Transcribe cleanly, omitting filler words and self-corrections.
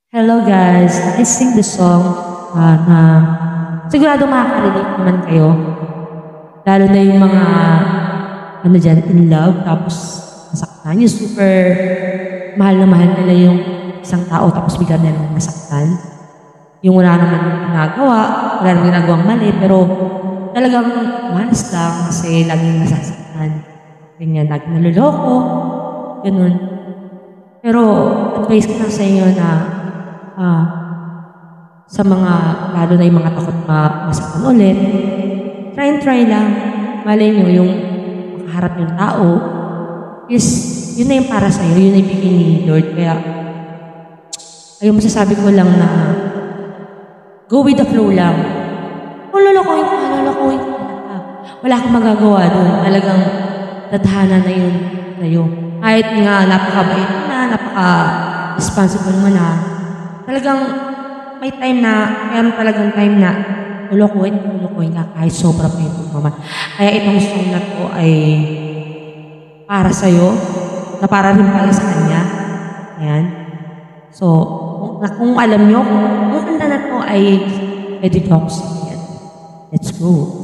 Hello guys, I sing the song na sigurado makaka-relate naman kayo. Lalo na yung mga in love, tapos nasaktan. Yung super mahal na mahal nila yung isang tao, tapos bigla nilang nasaktan. Yung wala naman ginagawa, wala naman ginagawang mali, pero talagang malas lang kasi laging nasasaktan. Ganyan, laging naluloko, ganun. Pero advice ko lang sa inyo na sa mga, lalo na yung mga takot masaktan ulit, try lang. Malay nyo, yung makaharap yung tao, is, yun na yung para sa'yo, yun na yung bigay ni Lord. Kaya, ayun, masasabi ko lang na, go with the flow lang. Kung lolokohin ka. Wala kang magagawa doon. Talagang, tadhana na yun sa'yo. Kahit nga, napakabait mo na, napaka-responsible mo na, talagang, may time na, meron talagang time na lulukuhin ka kahit sobra pa yung pagmamahal. Kaya itong song na to ay para sa'yo, na para rin pala sa kanya. Ayan. So, kung alam nyo, kung kanta na to ay pwede ko ako sa Let's go.